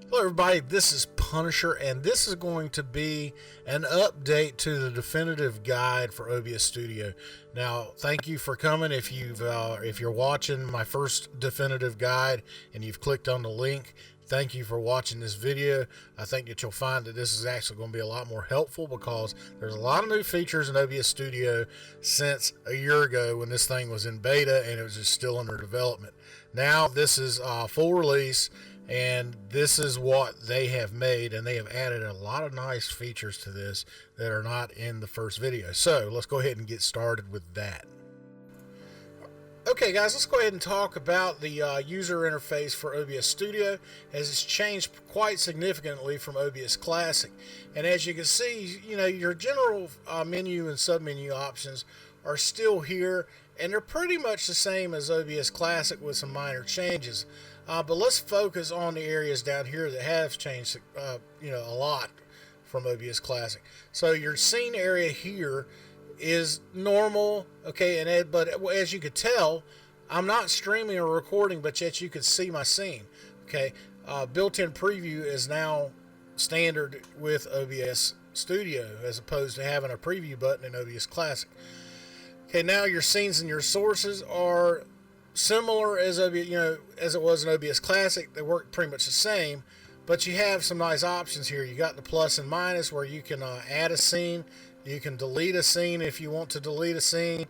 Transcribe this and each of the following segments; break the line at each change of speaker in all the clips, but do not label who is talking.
Hello everybody, this is Punisher, and this is going to be an update to the definitive guide for OBS Studio. Now, thank you for coming. If you're watching my first definitive guide and you've clicked on the link, thank you for watching this video. I think that you'll find that this is actually going to be a lot more helpful because there's a lot of new features in OBS Studio since a year ago when this thing was in beta and it was just still under development. Now this is full release, and this is what they have made, and they have added a lot of nice features to this that are not in the first video. So let's go ahead and get started with that. Okay guys, let's go ahead and talk about the user interface for OBS Studio, as it's changed quite significantly from OBS Classic. And as you can see, your general menu and submenu options are still here, and they're pretty much the same as OBS Classic with some minor changes. But let's focus on the areas down here that have changed a lot from OBS Classic. So your scene area here is normal, okay, but as you could tell, I'm not streaming or recording, but yet you could see my scene. Okay, built-in preview is now standard with OBS Studio as opposed to having a preview button in OBS Classic. Okay, now your scenes and your sources are similar as it was in OBS Classic. They work pretty much the same, but you have some nice options here. You got the plus and minus where you can add a scene, you can delete a scene if you want to delete a scene.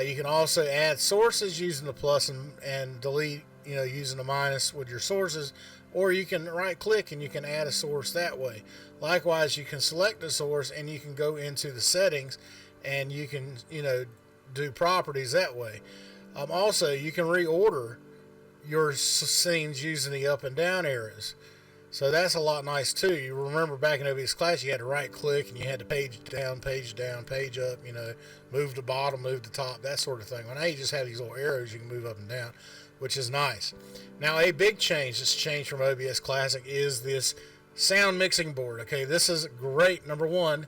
You can also add sources using the plus and delete using the minus with your sources, or you can right click and you can add a source that way. Likewise, you can select a source and you can go into the settings and you can do properties that way. Also, you can reorder your scenes using the up and down arrows. So that's a lot nice too. You remember back in OBS Classic, you had to right click and you had to page down, page up, move to bottom, move to top, that sort of thing. Well, now you just have these little arrows you can move up and down, which is nice. Now, a big change that's changed from OBS Classic is this sound mixing board. Okay, this is great. Number one,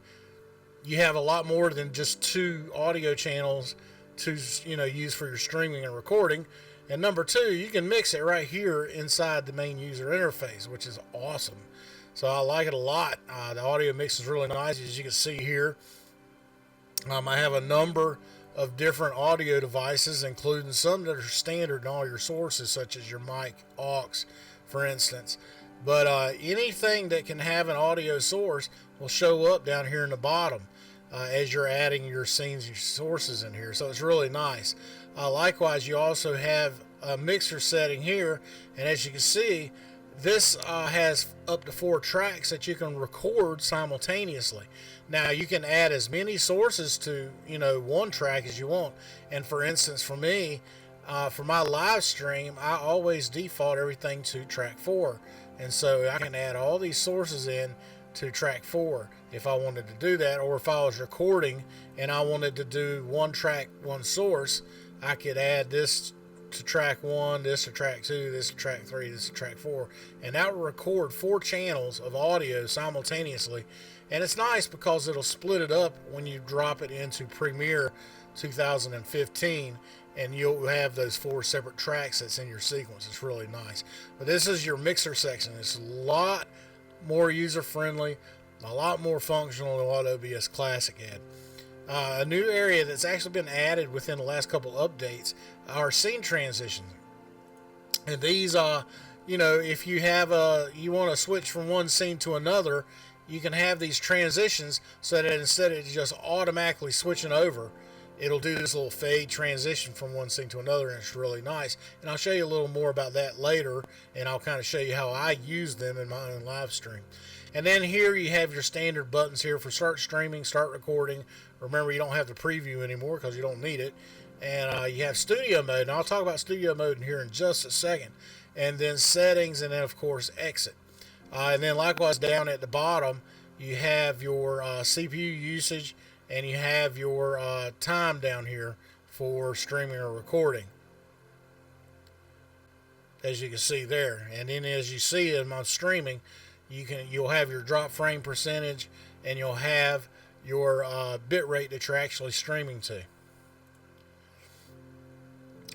you have a lot more than just two audio channels to use for your streaming and recording. And number two, you can mix it right here inside the main user interface, which is awesome. So I like it a lot. The audio mix is really nice, as you can see here. I have a number of different audio devices, including some that are standard in all your sources, such as your mic, aux, for instance. But anything that can have an audio source will show up down here in the bottom as you're adding your scenes and your sources in here. So it's really nice. Likewise, you also have a mixer setting here, and as you can see, this has up to 4 tracks that you can record simultaneously. Now, you can add as many sources to one track as you want. And for instance, for me, for my live stream, I always default everything to track 4, and so I can add all these sources in to track 4 if I wanted to do that, or if I was recording and I wanted to do one track, one source, I could add this to track 1, this to track 2, this to track 3, this to track 4, and that will record 4 channels of audio simultaneously. And it's nice because it'll split it up when you drop it into Premiere 2015, and you'll have those 4 separate tracks that's in your sequence. It's really nice. But this is your mixer section. It's a lot more user-friendly, a lot more functional than what OBS Classic had. A new area that's actually been added within the last couple updates are scene transitions. And these, if you have you want to switch from one scene to another, you can have these transitions so that instead of just automatically switching over, it'll do this little fade transition from one scene to another, and it's really nice. And I'll show you a little more about that later, and I'll kind of show you how I use them in my own live stream. And then here you have your standard buttons here for start streaming, start recording. Remember, you don't have the preview anymore because you don't need it. And you have studio mode, and I'll talk about studio mode in here in just a second. And then settings, and then of course exit. And then likewise down at the bottom, you have your CPU usage, and you have your time down here for streaming or recording, as you can see there. And then as you see in my streaming, you'll have your drop frame percentage, and you'll have your bit rate that you're actually streaming to.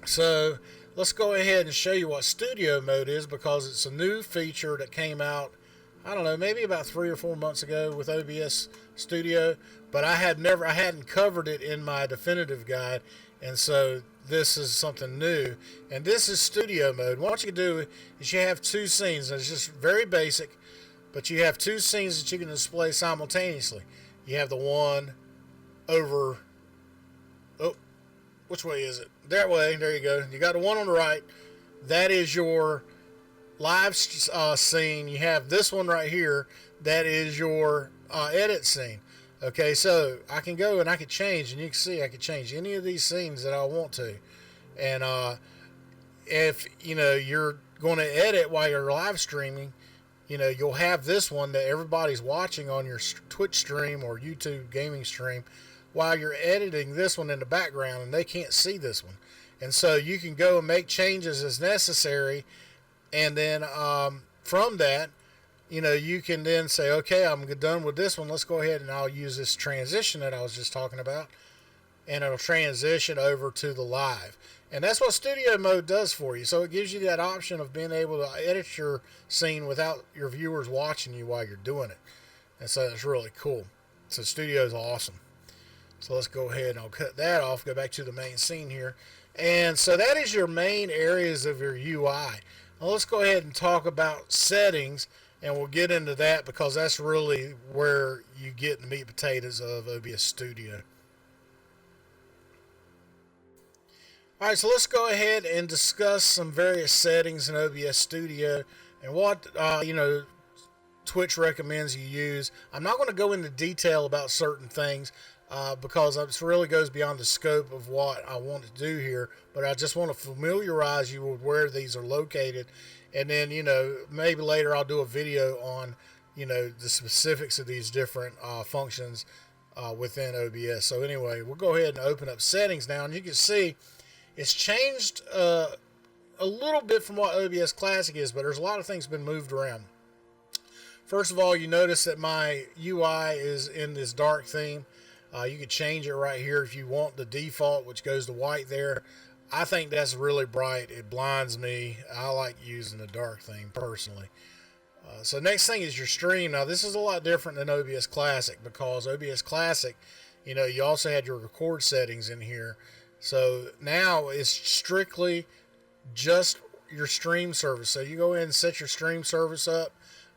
So let's go ahead and show you what studio mode is, because it's a new feature that came out, I don't know, maybe about 3 or 4 months ago with OBS Studio, but I hadn't covered it in my definitive guide, and so this is something new. And this is studio mode. What you do is you have two scenes, and it's just very basic, but you have two scenes that you can display simultaneously. You have the one over, oh, which way is it? That way, there you go. You got the one on the right. That is your live scene. You have this one right here. That is your edit scene. Okay, so I can go and I can change, and you can see I can change any of these scenes that I want to. And if you're going to edit while you're live streaming, you'll have this one that everybody's watching on your Twitch stream or YouTube gaming stream while you're editing this one in the background, and they can't see this one. And so you can go and make changes as necessary, and then from that, you can then say, okay, I'm done with this one. Let's go ahead and I'll use this transition that I was just talking about, and it'll transition over to the live. And that's what studio mode does for you. So it gives you that option of being able to edit your scene without your viewers watching you while you're doing it. And so it's really cool. So studio is awesome. So let's go ahead and I'll cut that off, go back to the main scene here. And so that is your main areas of your UI. Now let's go ahead and talk about settings, and we'll get into that because that's really where you get the meat and potatoes of OBS Studio. Alright, so let's go ahead and discuss some various settings in OBS Studio and what Twitch recommends you use. I'm not going to go into detail about certain things because it really goes beyond the scope of what I want to do here, but I just want to familiarize you with where these are located, and then maybe later I'll do a video on the specifics of these different functions within OBS. So anyway, we'll go ahead and open up settings now, and you can see it's changed a little bit from what OBS Classic is, but there's a lot of things been moved around. First of all, you notice that my UI is in this dark theme. You can change it right here if you want the default, which goes to white there. I think that's really bright. It blinds me. I like using the dark theme personally. So next thing is your stream. Now this is a lot different than OBS Classic, because OBS Classic, you also had your record settings in here. So now it's strictly just your stream service. So you go in and set your stream service up,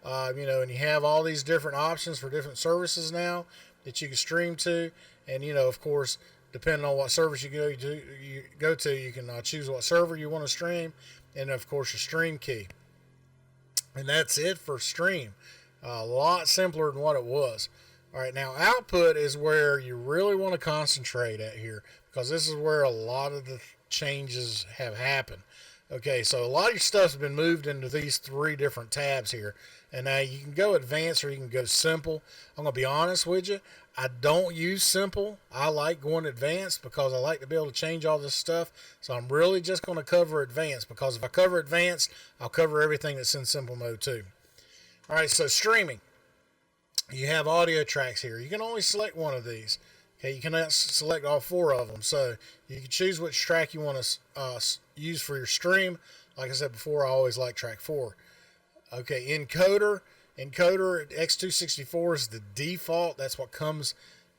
and you have all these different options for different services now that you can stream to. And of course, depending on what service you go to, you can choose what server you want to stream, and of course your stream key. And that's it for stream. A lot simpler than what it was. All right, now output is where you really want to concentrate at here, because this is where a lot of the changes have happened. Okay, so a lot of your stuff's been moved into these 3 different tabs here. And now you can go advanced or you can go simple. I'm going to be honest with you. I don't use simple. I like going advanced because I like to be able to change all this stuff. So I'm really just going to cover advanced, because if I cover advanced, I'll cover everything that's in simple mode too. All right, so streaming. You have audio tracks here. You can only select one of these. Okay, you cannot select all 4 of them. So you can choose which track you want to use for your stream. Like I said before, I always like track 4. Okay, encoder X264 is the default. That's what comes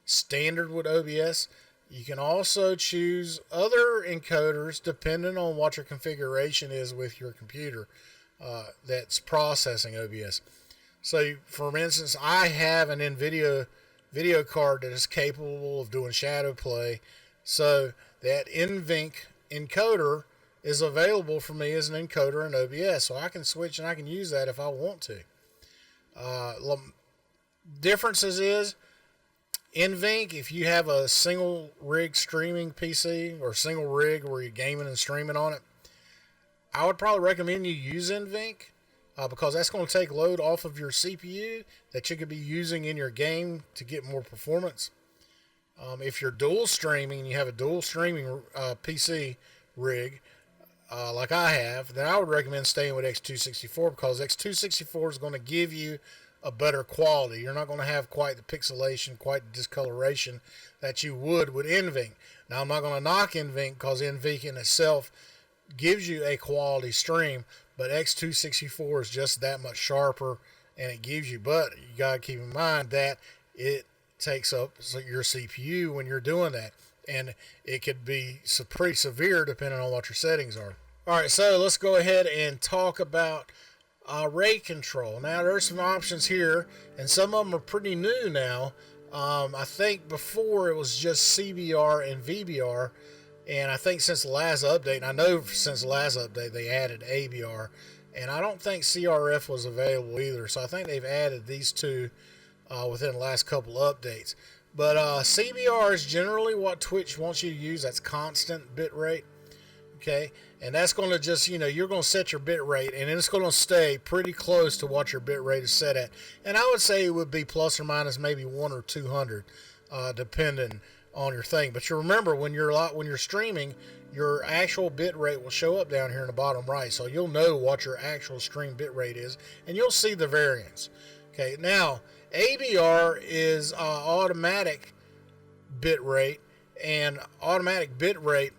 standard with OBS. You can also choose other encoders depending on what your configuration is with your computer that's processing OBS. So, for instance, I have an NVIDIA video card that is capable of doing shadow play, so that NVENC encoder is available for me as an encoder in OBS, so I can switch and I can use that if I want to. Differences is NVENC, if you have a single rig streaming PC or single rig where you're gaming and streaming on it, I would probably recommend you use NVENC because that's going to take load off of your CPU that you could be using in your game to get more performance. If you're dual streaming, you have a dual streaming PC rig, like I have, then I would recommend staying with X264, because X264 is going to give you a better quality. You're not going to have quite the pixelation, quite the discoloration that you would with NVENC. Now, I'm not going to knock NVENC, because NVENC in itself gives you a quality stream, but X264 is just that much sharper, and it gives you, but you got to keep in mind that it takes up your CPU when you're doing that, and it could be pretty severe depending on what your settings are. Alright, so let's go ahead and talk about rate control. Now there's some options here, and some of them are pretty new now. I think before it was just CBR and VBR, and I think since the last update, and I know since the last update they added ABR, and I don't think CRF was available either, so I think they've added these two within the last couple updates. But CBR is generally what Twitch wants you to use. That's constant bit rate. Okay, and that's going to just, you're going to set your bit rate, and it's going to stay pretty close to what your bit rate is set at. And I would say it would be plus or minus maybe 1 or 200, depending on your thing. But you remember, when you're streaming, your actual bit rate will show up down here in the bottom right, so you'll know what your actual stream bit rate is, and you'll see the variance. Okay, now ABR is automatic bit rate, and automatic bit rate,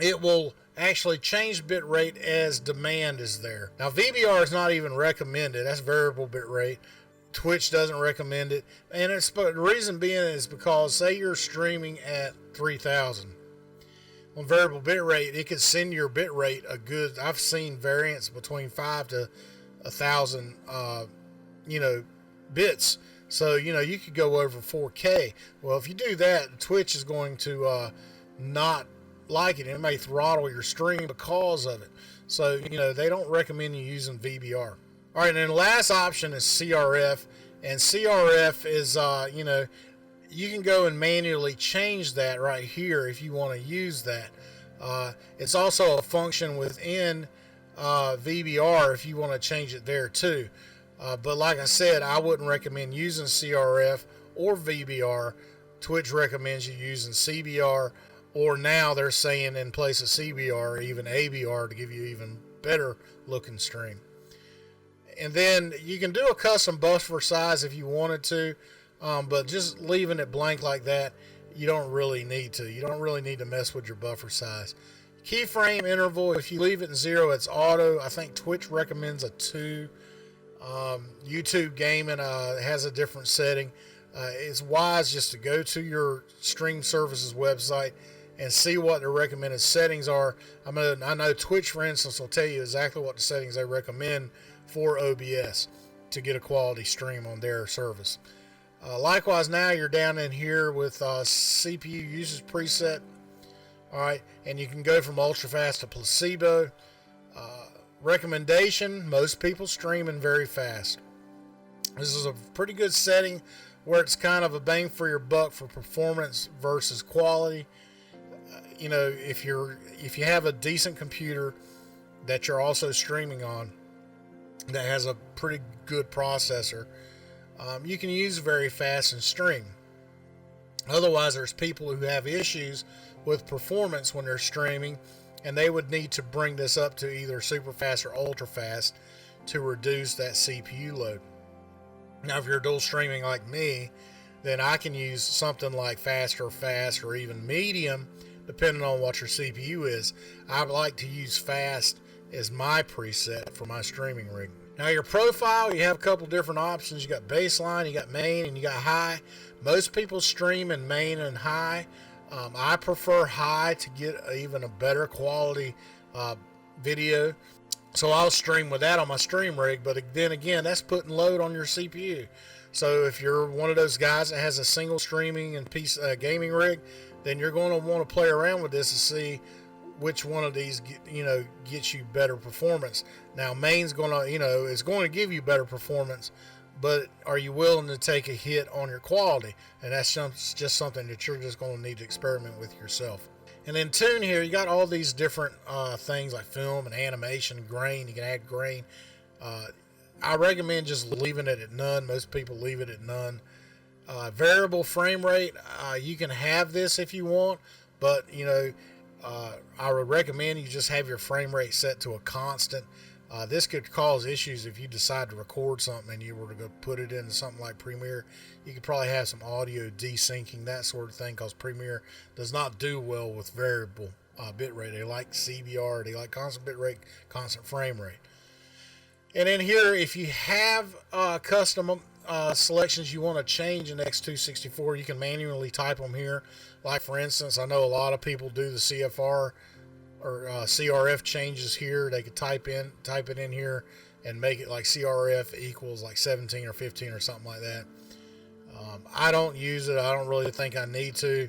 it will actually change bit rate as demand is there. Now VBR is not even recommended. That's variable bit rate. Twitch doesn't recommend it, and the reason being is because, say you're streaming at 3000 on variable bit rate, it could send your bit rate I've seen variance between 5 to 1000 bits. So you could go over 4K. Well, if you do that, Twitch is going to not like it. It may throttle your stream because of it. So they don't recommend you using VBR. All right, and then the last option is CRF, and CRF is you can go and manually change that right here if you want to use that. It's also a function within VBR if you want to change it there too. But like I said, I wouldn't recommend using CRF or VBR. Twitch recommends you using CBR, or now they're saying in place of CBR or even ABR to give you even better looking stream. And then you can do a custom buffer size if you wanted to, but just leaving it blank like that, you don't really need to. You don't really need to mess with your buffer size. Keyframe interval, if you leave it in 0, it's auto. I think Twitch recommends a 2. YouTube Gaming has a different setting. It's wise just to go to your stream services website and see what the recommended settings are. I know Twitch, for instance, will tell you exactly what the settings they recommend for OBS to get a quality stream on their service. Likewise, now you're down in here with CPU usage preset. All right, and you can go from ultra fast to placebo. Recommendation: most people streaming very fast. This is a pretty good setting where it's kind of a bang for your buck for performance versus quality. If you have a decent computer that you're also streaming on that has a pretty good processor, you can use very fast and stream. Otherwise, there's people who have issues with performance when they're streaming, and they would need to bring this up to either super fast or ultra fast to reduce that CPU load. Now, if you're dual streaming like me, then I can use something like fast, or even medium, depending on what your CPU is. I like to use fast as my preset for my streaming rig. Now, your profile, you have a couple different options. You got baseline, you got main, and you got high. Most people stream in main and high. I prefer high to get even a better quality video. So I'll stream with that on my stream rig, but then again, that's putting load on your CPU. So if you're one of those guys that has a single streaming and gaming rig, then you're going to want to play around with this to see which one of these gets you better performance. Now, main's going to it's going to give you better performance, but are you willing to take a hit on your quality? And that's just something that you're just going to need to experiment with yourself. And in tune here, you got all these different things like film and animation, grain. You can add grain. I recommend just leaving it at none. Most people leave it at none. Variable frame rate, you can have this if you want, but I would recommend you just have your frame rate set to a constant. This could cause issues if you decide to record something and you were to go put it into something like Premiere. You could probably have some audio desyncing, that sort of thing, because Premiere does not do well with variable bit rate. They like CBR. They like constant bit rate, constant frame rate. And then here, if you have custom selections you want to change in X264, you can manually type them here. Like for instance, I know a lot of people do the CFR or CRF changes here. They could type it in here and make it like CRF equals like 17 or 15 or something like that. I don't use it. I don't really think I need to.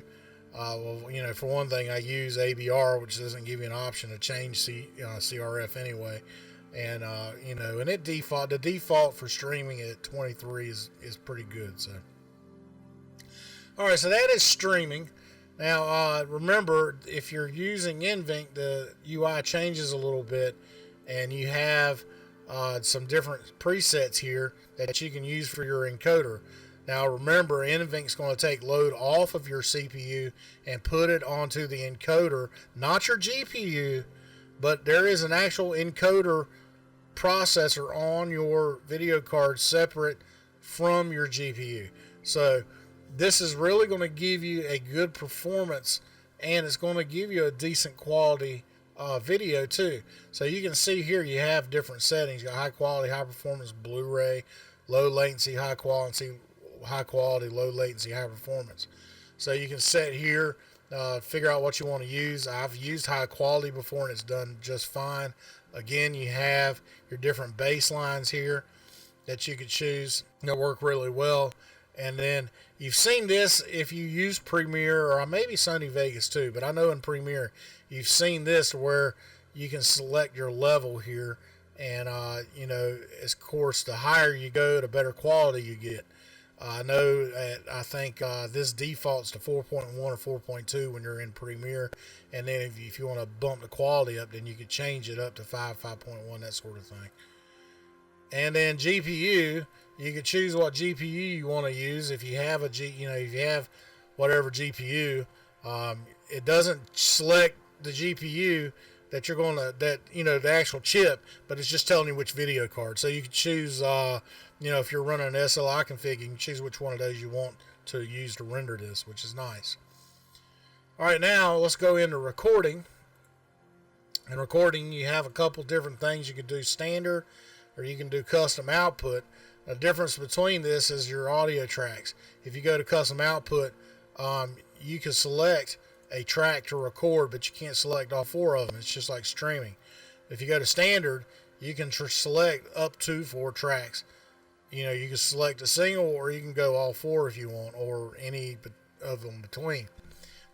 Well, you know, for one thing, I use ABR, which doesn't give you an option to change CRF anyway. And you know, and the default for streaming at 23 is pretty good. So, all right, so that is streaming. Now, remember, if you're using NVENC, the UI changes a little bit, and you have some different presets here that you can use for your encoder. Now, remember, NVENC is going to take load off of your CPU and put it onto the encoder, not your GPU, but there is an actual encoder processor on your video card separate from your GPU. So this is really going to give you a good performance, and it's going to give you a decent quality video too. So you can see here you have different settings. You got high quality, high performance, Blu-ray, low latency, high quality, low latency, high performance. So you can set here, figure out what you want to use. I've used high quality before and it's done just fine. Again, you have your different baselines here that you could choose that work really well. And then you've seen this if you use Premiere, or maybe Sony Vegas too, but I know in Premiere you've seen this where you can select your level here, and you know, of course, the higher you go, the better quality you get. I know I think this defaults to 4.1 or 4.2 when you're in Premiere, and then if you want to bump the quality up, then you could change it up to 5.1, that sort of thing. And then GPU, you can choose what GPU you want to use. If you have if you have whatever GPU, it doesn't select the GPU that you're going to, the actual chip, but it's just telling you which video card. So you can choose, if you're running an SLI config, you can choose which one of those you want to use to render this, which is nice. All right, now let's go into recording. In recording, you have a couple different things. You can do standard, or you can do custom output. The difference between this is your audio tracks. If you go to custom output, you can select a track to record, but you can't select all 4 of them. It's just like streaming. If you go to standard, you can select up to 4 tracks. You can select a single, or you can go all 4 if you want, or any of them between,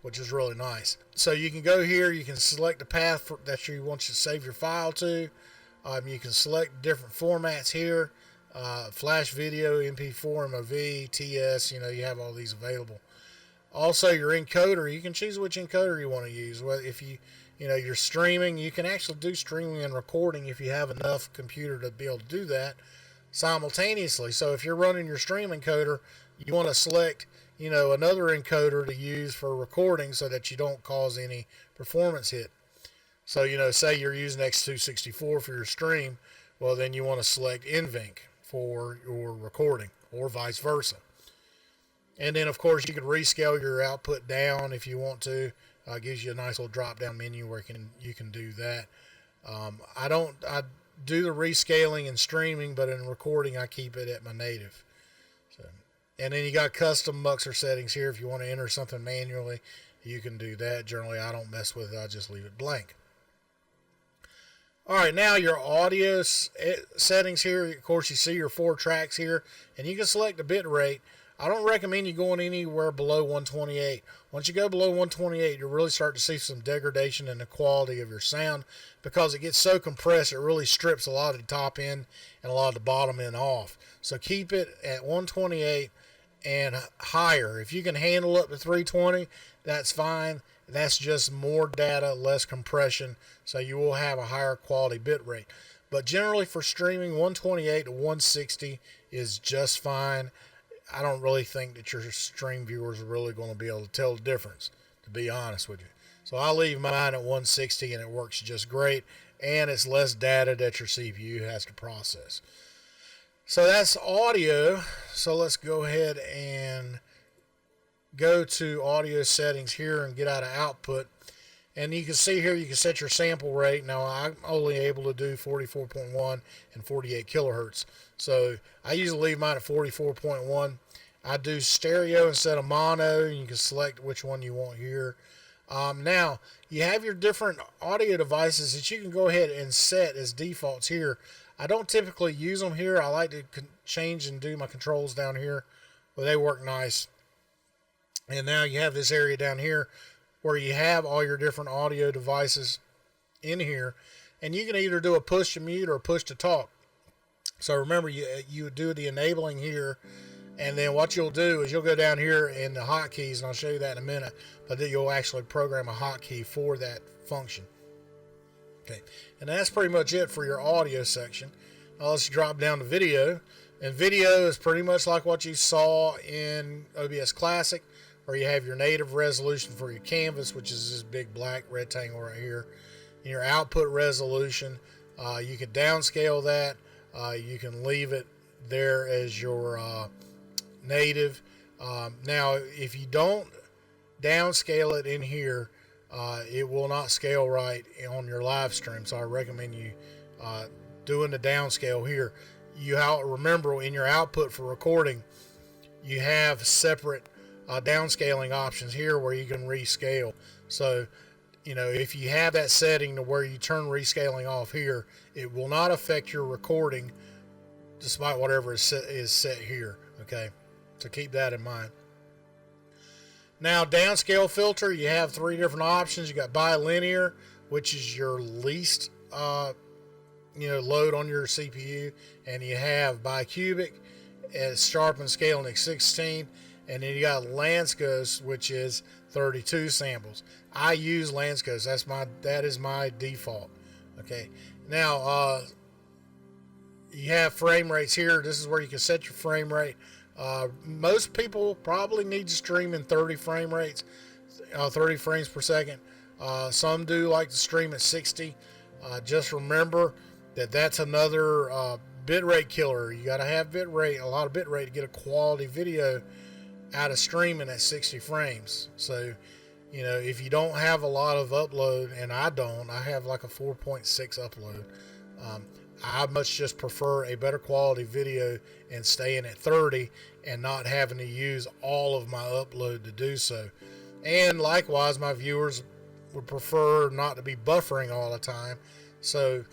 which is really nice. So you can go here, you can select the path that you want to save your file to. You can select different formats here, flash video, MP4, MOV, TS, you have all these available. Also, your encoder, you can choose which encoder you want to use. Well, if you're streaming, you can actually do streaming and recording if you have enough computer to be able to do that simultaneously. So if you're running your stream encoder, you want to select, another encoder to use for recording so that you don't cause any performance hit. So, say you're using X264 for your stream, well, then you want to select NVENC for your recording, or vice versa. And then, of course, you could rescale your output down if you want to. It gives you a nice little drop-down menu where you can do that. I do the rescaling in streaming, but in recording, I keep it at my native. So, and then you got custom muxer settings here. If you want to enter something manually, you can do that. Generally, I don't mess with it. I just leave it blank. All right, now your audio settings here. Of course, you see your 4 tracks here, and you can select the bit rate. I don't recommend you going anywhere below 128. Once you go below 128, you'll really start to see some degradation in the quality of your sound, because it gets so compressed, it really strips a lot of the top end and a lot of the bottom end off. So keep it at 128 and higher. If you can handle up to 320, that's fine. That's just more data, less compression, so you will have a higher quality bit rate. But generally for streaming, 128 to 160 is just fine. I don't really think that your stream viewers are really going to be able to tell the difference, to be honest with you. So I leave mine at 160 and it works just great, and it's less data that your CPU has to process. So that's audio. So let's go ahead and go to audio settings here and get out of output. And you can see here, you can set your sample rate. Now I'm only able to do 44.1 and 48 kilohertz. So I usually leave mine at 44.1. I do stereo instead of mono, and you can select which one you want here. Now, you have your different audio devices that you can go ahead and set as defaults here. I don't typically use them here. I like to change and do my controls down here, but they work nice. And now you have this area down here where you have all your different audio devices in here, and you can either do a push to mute or a push to talk. So remember, you do the enabling here, and then what you'll do is you'll go down here in the hotkeys, and I'll show you that in a minute, but then you'll actually program a hotkey for that function. Okay, and that's pretty much it for your audio section. Now let's drop down to video, and video is pretty much like what you saw in OBS Classic, where you have your native resolution for your canvas, which is this big black rectangle right here. In your output resolution, you can downscale that. You can leave it there as your native. Now, if you don't downscale it in here, it will not scale right on your live stream. So I recommend you doing the downscale here. You remember, in your output for recording, you have separate downscaling options here where you can rescale. So, if you have that setting to where you turn rescaling off here, it will not affect your recording despite whatever is set here. Okay, so keep that in mind. Now, downscale filter, you have 3 different options. You got bilinear, which is your least load on your CPU, and you have bicubic, sharpen scaling at 16, and then you got Lansco's, which is 32 samples. I use Lansco's. That is my default. Okay. Now, you have frame rates here. This is where you can set your frame rate. Most people probably need to stream in 30 frame rates, 30 frames per second. Some do like to stream at 60. Just remember that that's another bitrate killer. You got to have bitrate, a lot of bitrate, to get a quality video out of streaming at 60 frames. So, if you don't have a lot of upload, and I have like a 4.6 upload. I much just prefer a better quality video and staying at 30 and not having to use all of my upload to do so. And likewise, my viewers would prefer not to be buffering all the time. So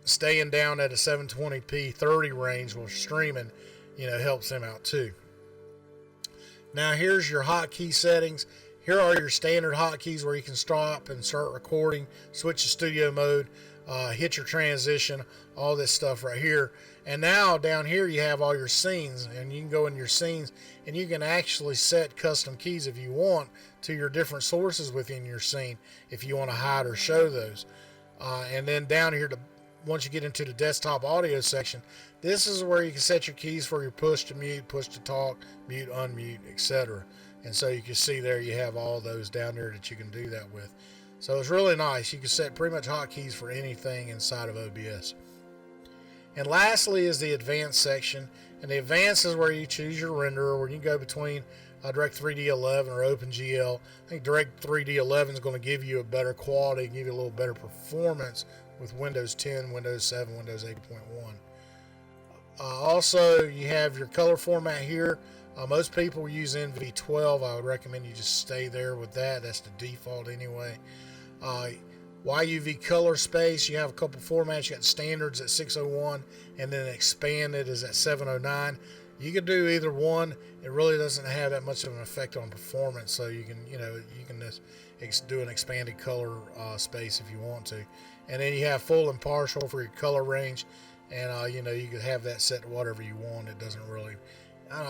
staying down at a 720p 30 range while streaming, helps them out too. Now here's your hotkey settings. Here are your standard hotkeys where you can stop and start recording, switch to studio mode, hit your transition, all this stuff right here. And now down here you have all your scenes, and you can go in your scenes and you can actually set custom keys if you want to your different sources within your scene if you want to hide or show those. And then down here, once you get into the desktop audio section, this is where you can set your keys for your push to mute, push to talk, mute, unmute, etc. And so you can see there you have all those down there that you can do that with. So it's really nice. You can set pretty much hotkeys for anything inside of OBS. And lastly is the advanced section. And the advanced is where you choose your renderer, where you can go between Direct 3D 11 or OpenGL. I think Direct 3D 11 is going to give you a better quality, give you a little better performance with Windows 10, Windows 7, Windows 8.1. Also, you have your color format here. Most people use NV12. I would recommend you just stay there with that. That's the default anyway. YUV color space, you have a couple formats. You got standards at 601, and then expanded is at 709. You can do either one. It really doesn't have that much of an effect on performance, so you can just do an expanded color space if you want to. And then you have full and partial for your color range, and you can have that set to whatever you want. It doesn't really,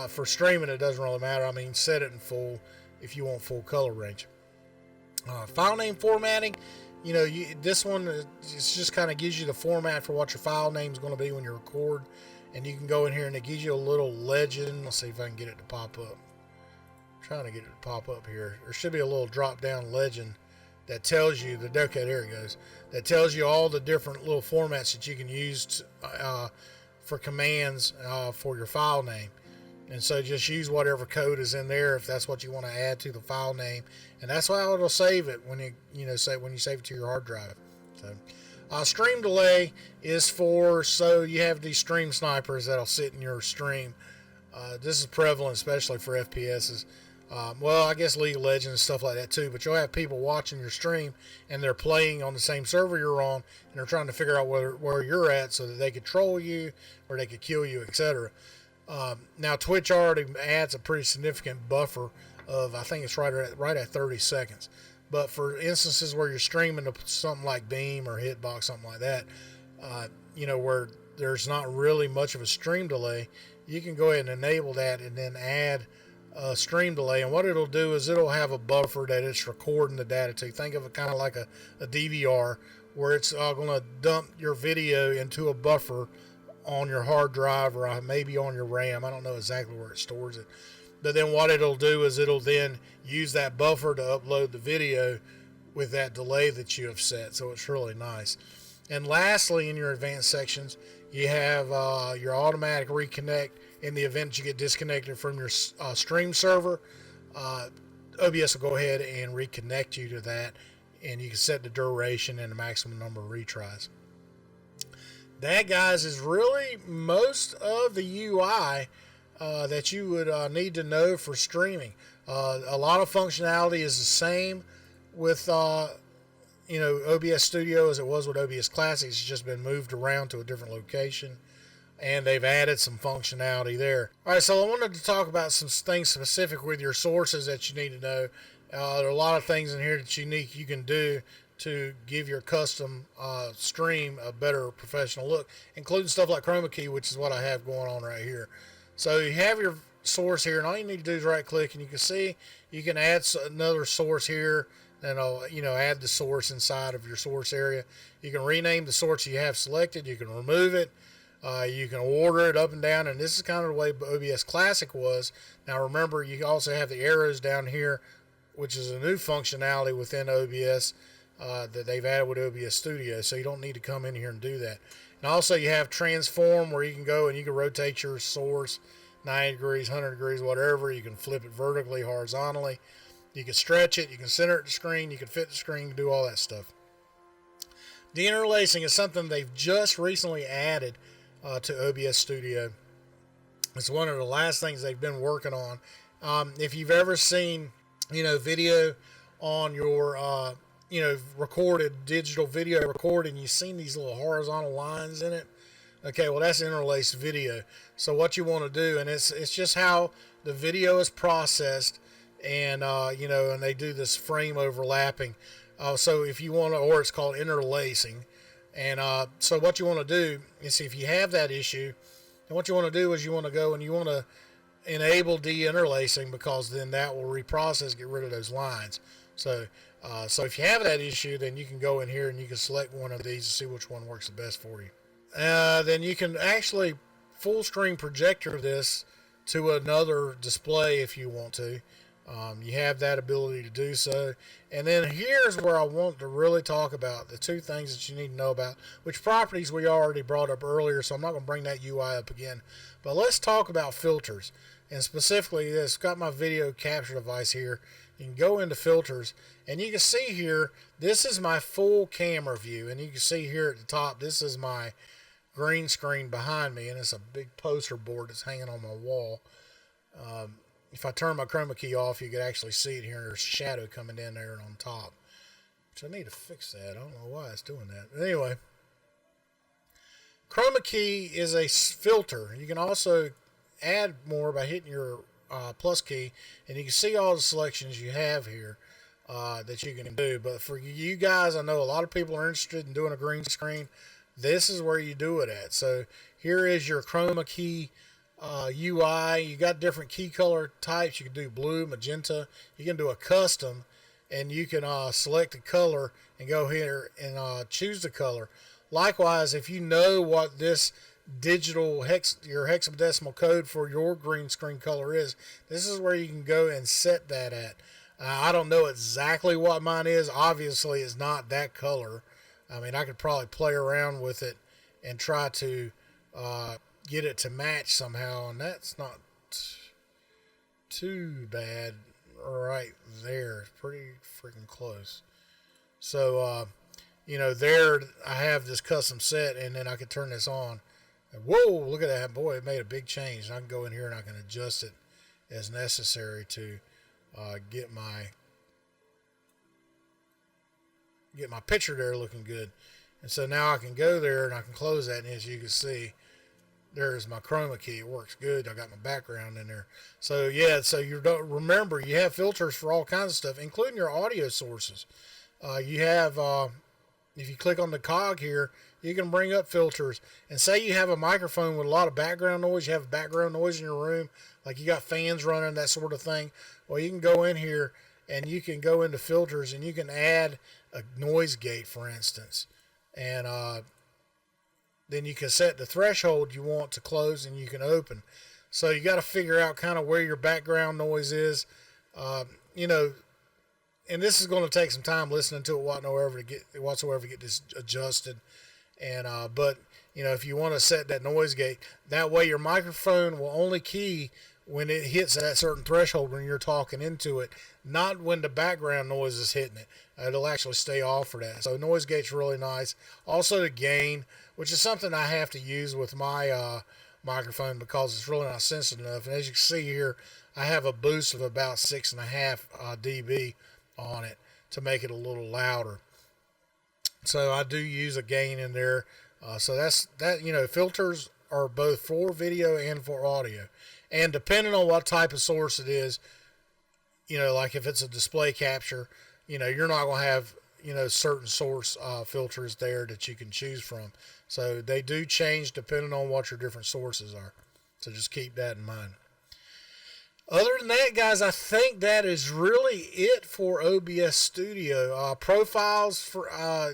for streaming it doesn't really matter. I mean, set it in full if you want full color range. File name formatting, this one just kind of gives you the format for what your file name is going to be when you record, and you can go in here and it gives you a little legend. Let's see if I can get it to pop up. I'm trying to get it to pop up here. There should be a little drop down legend that tells you okay, there it goes. That tells you all the different little formats that you can use for commands for your file name. And so just use whatever code is in there if that's what you want to add to the file name, and that's how it'll save it when you save it to your hard drive. So stream delay is so you have these stream snipers that'll sit in your stream. This is prevalent especially for FPSs. Well, I guess League of Legends and stuff like that too, but you'll have people watching your stream and they're playing on the same server you're on, and they're trying to figure out where you're at so that they could troll you or they could kill you, etc. Now Twitch already adds a pretty significant buffer of, I think it's right at 30 seconds. But for instances where you're streaming to something like Beam or Hitbox, something like that, where there's not really much of a stream delay, you can go ahead and enable that and then add a stream delay. And what it'll do is it'll have a buffer that it's recording the data to. Think of it kind of like a DVR, where it's going to dump your video into a buffer on your hard drive or maybe on your RAM. I don't know exactly where it stores it. But then what it'll do is it'll then use that buffer to upload the video with that delay that you have set. So it's really nice. And lastly, in your advanced sections, you have your automatic reconnect in the event you get disconnected from your stream server. OBS will go ahead and reconnect you to that, and you can set the duration and the maximum number of retries. That, guys, is really most of the UI that you would need to know for streaming. A lot of functionality is the same with OBS Studio as it was with OBS Classic. It's just been moved around to a different location, and they've added some functionality there. All right, so I wanted to talk about some things specific with your sources that you need to know. There are a lot of things in here that you can do to give your custom stream a better professional look, including stuff like chroma key, which is what I have going on right here. So you have your source here, and all you need to do is right click, and you can see you can add another source here, and add the source inside of your source area. You can rename the source you have selected. You can remove it. You can order it up and down, and this is kind of the way OBS Classic was. Now remember, you also have the arrows down here, which is a new functionality within OBS that they've added with OBS Studio, so you don't need to come in here and do that. And also you have transform, where you can go and you can rotate your source 90 degrees, 100 degrees, whatever. You can flip it vertically, horizontally. You can stretch it, you can center it to the screen, you can fit the screen, you can do all that stuff. Deinterlacing is something they've just recently added to OBS Studio. It's one of the last things they've been working on. If you've ever seen, video on your, recorded digital video recording, you've seen these little horizontal lines in it. Okay, well, that's interlaced video. So what you want to do, and it's just how the video is processed, and and they do this frame overlapping. So if you want to, or it's called interlacing. And so what you want to do is, if you have that issue, and what you want to do is you want to go and you want to enable deinterlacing, because then that will reprocess, get rid of those lines. So if you have that issue, then you can go in here and you can select one of these to see which one works the best for you. Then you can actually full screen projector this to another display if you want to. You have that ability to do so. And then here's where I want to really talk about the two things that you need to know about, which properties we already brought up earlier, so I'm not going to bring that UI up again. But let's talk about filters. And specifically this, got my video capture device here. You can go into filters, and you can see here, this is my full camera view. And you can see here at the top, this is my green screen behind me, and it's a big poster board that's hanging on my wall. If I turn my chroma key off, you could actually see it here. There's shadow coming in there on top, which I need to fix that. I don't know why it's doing that. But anyway, chroma key is a filter. You can also add more by hitting your plus key, and you can see all the selections you have here that you can do. But for you guys, I know a lot of people are interested in doing a green screen. This is where you do it at. So here is your chroma key UI. You got different key color types. You can do blue, magenta. You can do a custom, and you can select a color and go here and choose the color. Likewise, if you know what this digital your hexadecimal code for your green screen color is, this is where you can go and set that at. I don't know exactly what mine is. Obviously, it's not that color. I mean, I could probably play around with it and try to get it to match somehow, and that's not too bad right there. It's pretty freaking close. So, you know, there I have this custom set, and then I can turn this on. And whoa, look at that. Boy, it made a big change. And I can go in here and I can adjust it as necessary to get my picture there looking good. And so now I can go there and I can close that, and as you can see, there's my chroma key. It works good. I got my background in there. So yeah, so you don't remember, you have filters for all kinds of stuff, including your audio sources. You have, if you click on the cog here, you can bring up filters. And say you have a microphone with a lot of background noise, you have background noise in your room, like you got fans running, that sort of thing. Well, you can go in here and you can go into filters and you can add a noise gate, for instance. And then you can set the threshold you want to close and you can open. So you got to figure out kind of where your background noise is. You know, and this is going to take some time listening to it whatsoever to get this adjusted. And but you know, if you want to set that noise gate, that way your microphone will only key when it hits that certain threshold when you're talking into it, not when the background noise is hitting it. It'll actually stay off for that. So noise gate's really nice. Also the gain, which is something I have to use with my microphone because it's really not sensitive enough. And as you can see here, I have a boost of about 6.5 dB on it to make it a little louder. So I do use a gain in there. So that's that. You know, filters are both for video and for audio. And depending on what type of source it is, you know, like if it's a display capture, you know, you're not going to have, you know, certain source filters there that you can choose from. So they do change depending on what your different sources are. So just keep that in mind. Other than that, guys, I think that is really it for OBS Studio. Profiles for,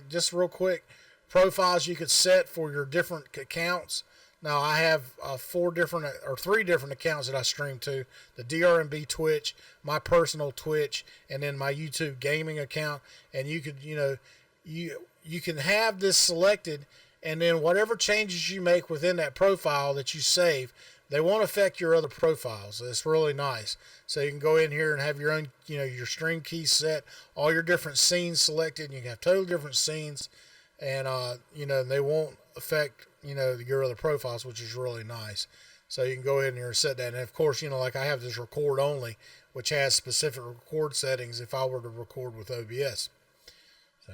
just real quick, profiles you could set for your different accounts. Now I have 3 different accounts that I stream to: the DRMB Twitch, my personal Twitch, and then my YouTube gaming account. And you could, you know, you can have this selected, and then whatever changes you make within that profile that you save, they won't affect your other profiles. It's really nice. So you can go in here and have your own, you know, your stream keys set, all your different scenes selected, and you can have totally different scenes, and you know, they won't affect, you know, your other profiles, which is really nice. So you can go in here and set that. And of course, you know, like I have this record only, which has specific record settings if I were to record with OBS. So,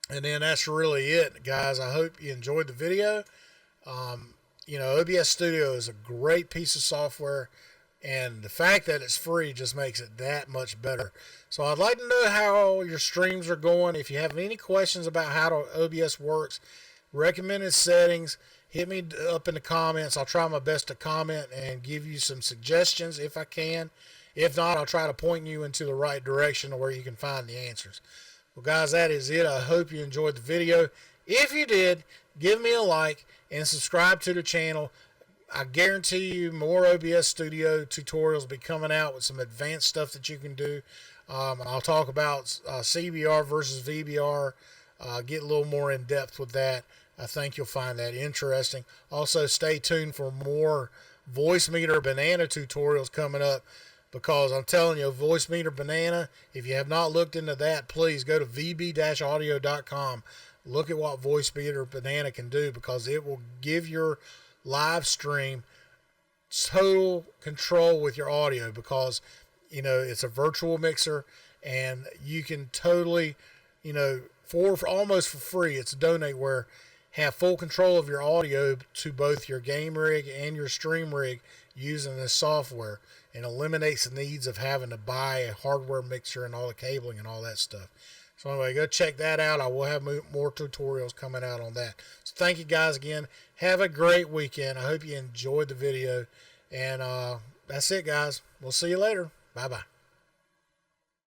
and then that's really it, guys. I hope you enjoyed the video. You know, OBS Studio is a great piece of software, and the fact that it's free just makes it that much better. So I'd like to know how your streams are going. If you have any questions about how OBS works, recommended settings, hit me up in the comments. I'll try my best to comment and give you some suggestions if I can. If not, I'll try to point you into the right direction where you can find the answers. Well, guys, that is it. I hope you enjoyed the video. If you did, give me a like and subscribe to the channel. I guarantee you more OBS Studio tutorials will be coming out with some advanced stuff that you can do. I'll talk about CBR versus VBR, get a little more in depth with that. I think you'll find that interesting. Also, stay tuned for more Voice Meter Banana tutorials coming up, because I'm telling you, Voice Meter Banana, if you have not looked into that, please go to vb-audio.com. Look at what Voice Meter Banana can do, because it will give your live stream total control with your audio, because, you know, it's a virtual mixer and you can totally, you know, for almost for free, it's a donateware, have full control of your audio to both your game rig and your stream rig using this software, and eliminates the needs of having to buy a hardware mixer and all the cabling and all that stuff. So anyway, go check that out. I will have more tutorials coming out on that. So thank you guys again. Have a great weekend. I hope you enjoyed the video. And that's it, guys. We'll see you later. Bye-bye.